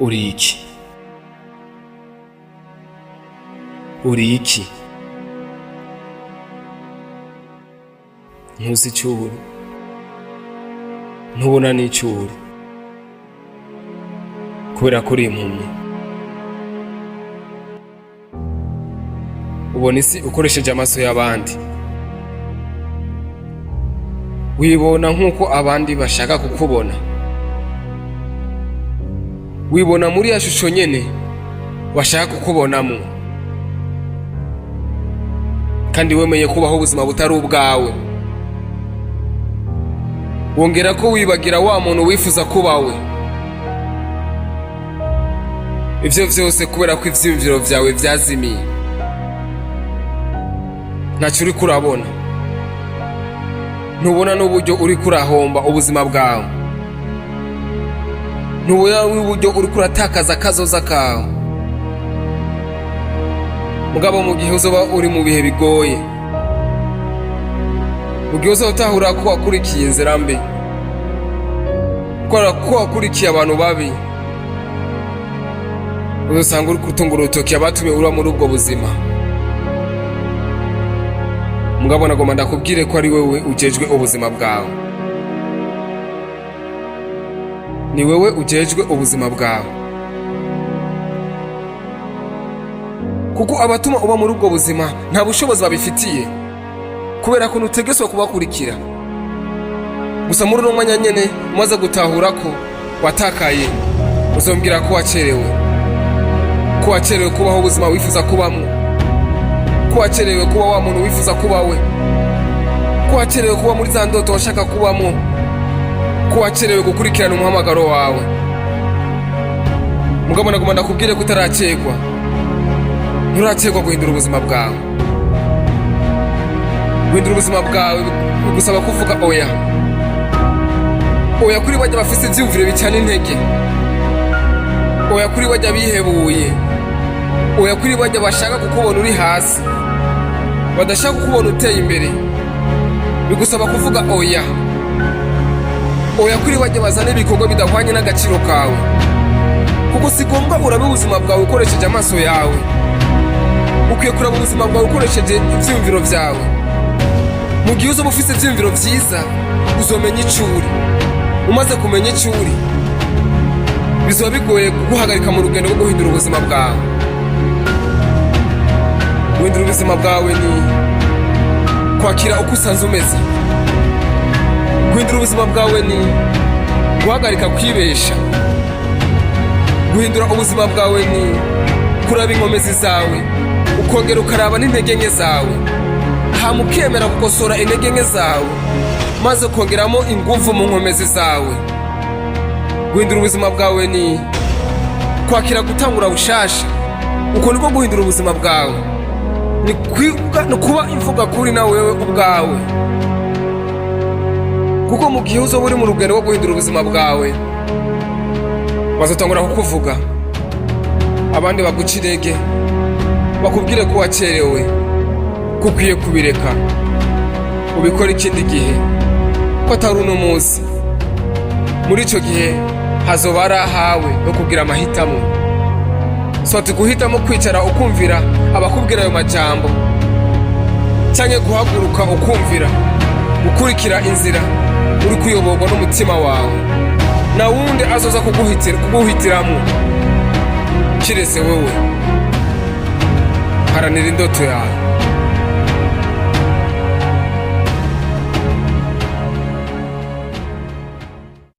Uri iki? Uri iki? Ntuzi icyo uri, ntubona n'icyo uri, kubera ko uri impumyi. Ubona isi ukoresheje amaso y'abandi, wibona nk'uko abandi bashaka kukubona, wibona muri ya shusho nyene bashaka kukubonamo, kandi wemeye kubaho ubuzima butari ubwawe. Wongera ko wibagira wa muntu wifuza kubawe. Ivyo vyose kubera ko ivyiyumviro vyawe vyazimiye, ntacyo uri kurabona. Ntubona n'uburyo uri kurahomba ubuzima bwawe, ntubona n'uburyo uri kuratakaza akazoza kawe. Mugabo mu gihe uzoba uri mu bihe bigoye, mu gihe uzotahura ko wakurikiye inzira mbi, ko wakurikiye abantu babi, uzosanga uri gutunga urutoki abatumye ura muri ubwo buzima. Mugabo nagomba ndakubwire ko ari wewe ujejwe ubuzima bwawe. Ni wewe ujejwe ubuzima bwawe, kuko abatuma uba muri ubwo buzima nta bushobozi babifitiye, kubera ko ntutegeswa kubakurikira. Gusa muri uno mwanya nyene umaze gutahura ko watakaye, uzombwira ko wacerewe, ko wacerewe kubaho ubuzima wifuza kubamo, ko wacerewe kuba wa muntu wifuza kuba we, ko wacerewe kuba muri za ndoto washaka kubamo, ko wacerewe gukurikirana umuhamagaro wawe. Mugabo nagomba ndakubwire ko utaracegwa, nturacegwa guhindura ubuzima bwawe. Guhindura ubuzima bwawe bigusaba kuvuga oya. Oya kuri bajya bafise ivyumviro bicana intege, oya kuri bajya bihebuye, oya kuri bajya bashaka kukubona uri hasi, badashaka kukubona uteye imbere. Bigusaba kuvuga oya. Oya kuri bajya bazana ibikorwa bidahwanye n'agaciro kawe, kuko si ngombwa urabe ubuzima bwawe ukoresheje amaso yawe. Ukwiye kuraba ubuzima bwawe ukoresheje ivyumviro vyawe. Mu gihe uzoba ufise ivyumviro vyiza, uzomenya ico uri. Umaze kumenya ico uri, bizoba bigoye kuguhagarika mu rugendo rwo guhindura ubuzima bwawe. Guhindura ubuzima bwawe ni kwakira uko usanzwe umeze. Guhindura ubuzima bwawe ni guhagarika kwibesha. Guhindura ubuzima bwawe ni kuraba inkomezi zawe, ukongera ukaraba n'intege nke zawe, hama ukemera gukosora intege nke zawe, maze ukongeramo inguvu mu nkomezi zawe. Guhindura ubuzima bwawe ni kwakira gutangura bushasha. Uko niko guhindura ubuzima bwawe, ni kuba imvuga kuri na wewe ubwawe. Kuko mu gihe uzoba uri mu rugendo rwo guhindura ubuzima bwawe, bazotangura kukuvuga, abandi baguca intege, bakubwire ko wacerewe, ko ukwiye kubireka ubikora ikindi gihe, ko atari uno munsi. Muri ico gihe hazoba ari ahawe no kugira amahitamo. Swati guhitamo kwicara ukumvira abakubwira ayo majambo, canke guhaguruka ukumvira gukurikira inzira uri kuyoborwa n'umutima wawe. Na wundi azoza kuguhitiramwo kiretse wewe. Haranira indoto yawe.